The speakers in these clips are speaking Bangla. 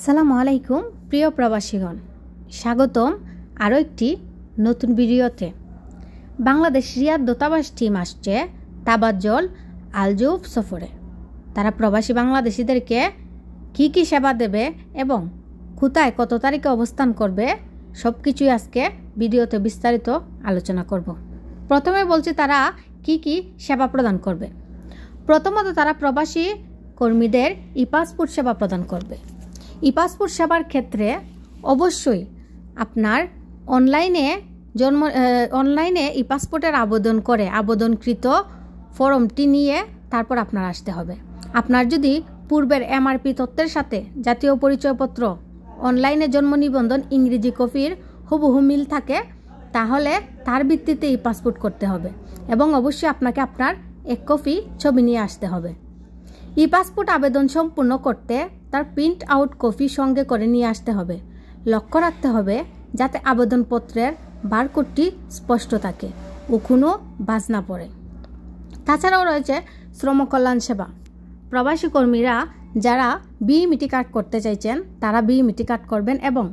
আসসালামু আলাইকুম প্রিয় প্রবাসীগণ, স্বাগতম আরও একটি নতুন ভিডিওতে। বাংলাদেশ রিয়াদ দূতাবাস টিম আসছে তাবাজ্জল আল জৌফ সফরে। তারা প্রবাসী বাংলাদেশিদেরকে কি সেবা দেবে এবং কোথায় কত তারিখে অবস্থান করবে সব কিছুই আজকে ভিডিওতে বিস্তারিত আলোচনা করব। প্রথমে বলছি তারা কি সেবা প্রদান করবে। প্রথমত তারা প্রবাসী কর্মীদের ই পাসপোর্ট সেবা প্রদান করবে। ই পাসপোর্ট সেবার ক্ষেত্রে অবশ্যই আপনার অনলাইনে ই পাসপোর্টের আবেদনকৃত ফর্মটি নিয়ে তারপর আপনার আসতে হবে। আপনার যদি পূর্বের এমআরপি তথ্যের সাথে জাতীয় পরিচয়পত্র, অনলাইনে জন্ম নিবন্ধন ইংরেজি কপির হুবহু মিল থাকে তাহলে তার ভিত্তিতে ই পাসপোর্ট করতে হবে এবং অবশ্যই আপনাকে আপনার এক কপি ছবি নিয়ে আসতে হবে। ই পাসপোর্ট আবেদন সম্পূর্ণ করতে তার প্রিন্ট আউট কপি সঙ্গে করে নিয়ে আসতে হবে। লক্ষ্য রাখতে হবে যাতে আবেদনপত্রের বারকোডটি স্পষ্ট থাকে ও কোনো বাজ না পড়ে। তাছাড়াও রয়েছে শ্রম কল্যাণ সেবা। প্রবাসী কর্মীরা যারা বিইমিটি কার্ড করতে চাইছেন তারা বিইমিটি কার্ড করবেন এবং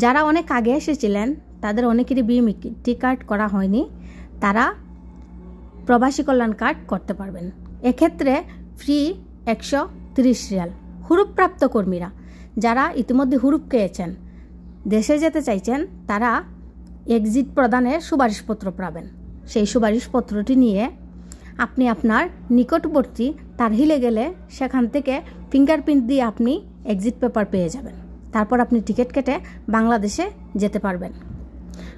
যারা অনেক আগে এসেছিলেন তাদের অনেকেরই বিইমিটি কার্ড করা হয়নি, তারা প্রবাসী কল্যাণ কার্ড করতে পারবেন। এক্ষেত্রে ফ্রি 130 রিয়াল। হুরুপপ্রাপ্ত কর্মীরা যারা ইতিমধ্যে হুরুপ পেয়েছেন, দেশে যেতে চাইছেন, তারা এক্সিট প্রদানের সুপারিশপত্র পাবেন। সেই সুপারিশপত্রটি নিয়ে আপনি আপনার নিকটবর্তী তারহিলে গেলে সেখান থেকে ফিঙ্গারপ্রিন্ট দিয়ে আপনি এক্সিট পেপার পেয়ে যাবেন। তারপর আপনি টিকিট কেটে বাংলাদেশে যেতে পারবেন।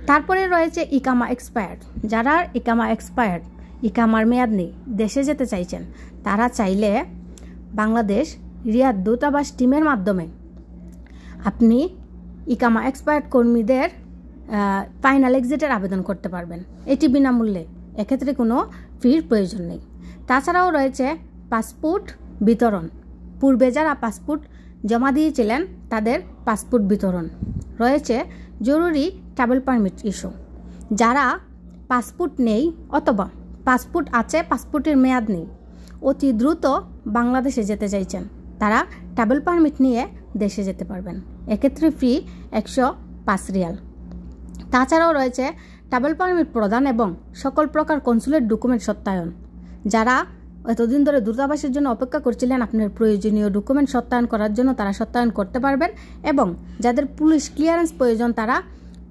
তারপরে রয়েছে ইকামা এক্সপায়ার্ড। যারা ইকামার মেয়াদ নেই, দেশে যেতে চাইছেন, তারা চাইলে বাংলাদেশ রিয়াদ দূতাবাস টিমের মাধ্যমে আপনি ইকামা এক্সপায়ার্ড কর্মীদের ফাইনাল এক্সিটের আবেদন করতে পারবেন। এটি বিনামূল্যে, এক্ষেত্রে কোনো ফির প্রয়োজন নেই। তাছাড়াও রয়েছে পাসপোর্ট বিতরণ। পূর্বে যারা পাসপোর্ট জমা দিয়েছিলেন তাদের পাসপোর্ট বিতরণ রয়েছে। জরুরি ট্রাভেল পারমিট ইস্যু। যারা পাসপোর্ট নেই অথবা পাসপোর্ট আছে, পাসপোর্টের মেয়াদ নেই, অতি দ্রুত বাংলাদেশে যেতে চাইছেন, তারা ট্রাভেল পারমিট নিয়ে দেশে যেতে পারবেন। এক্ষেত্রে ফি 105 রিয়াল। তাছাড়াও রয়েছে ট্রাভেল পারমিট প্রদান এবং সকল প্রকার কনসুলেট ডকুমেন্ট সত্যায়ন। যারা এতদিন ধরে দূতাবাসের জন্য অপেক্ষা করছিলেন আপনার প্রয়োজনীয় ডকুমেন্ট সত্যায়ন করার জন্য, তারা সত্যায়ন করতে পারবেন এবং যাদের পুলিশ ক্লিয়ারেন্স প্রয়োজন তারা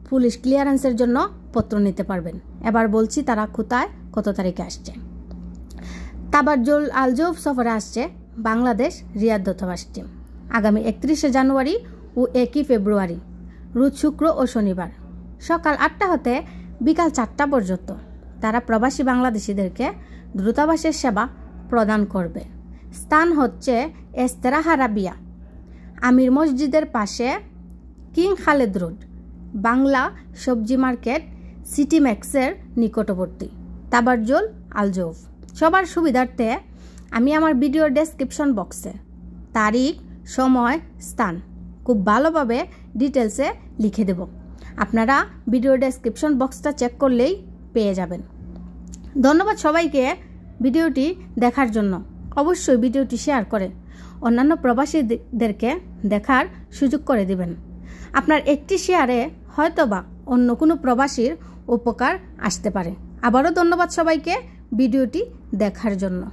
পুলিশ ক্লিয়ারেন্সের জন্য পত্র নিতে পারবেন। এবার বলছি তারা কোথায় কত তারিখে আসছে। তাবাজ্জল আল জৌফ সফরে আসছে বাংলাদেশ রিয়াদ দূতাবাস টিম আগামী 31শে জানুয়ারি ও 1 ফেব্রুয়ারি, রোজ শুক্র ও শনিবার সকাল 8টা হতে বিকাল 4টা পর্যন্ত তারা প্রবাসী বাংলাদেশিদেরকে দূতাবাসের সেবা প্রদান করবে। স্থান হচ্ছে এস্তেরাহা রাবিয়া, আমির মসজিদের পাশে, কিং খালেদ রোড, বাংলা সবজি মার্কেট, সিটি ম্যাক্সের নিকটবর্তী, তাবাজ্জল আল জৌফ। সবার সুবিধার্থে আমি আমার ভিডিওর ডেসক্রিপশন বক্সে তারিখ, সময়, স্থান খুব ভালোভাবে ডিটেলসে লিখে দেব। আপনারা ভিডিওর ডেসক্রিপশন বক্সটা চেক করলেই পেয়ে যাবেন। ধন্যবাদ সবাইকে ভিডিওটি দেখার জন্য। অবশ্যই ভিডিওটি শেয়ার করে অন্যান্য প্রবাসীদেরকে দেখার সুযোগ করে দিবেন। আপনার একটি শেয়ারে হয়তোবা অন্য কোনো প্রবাসীর উপকার আসতে পারে। আবারও ধন্যবাদ সবাইকে ভিডিওটি দেখার জন্য।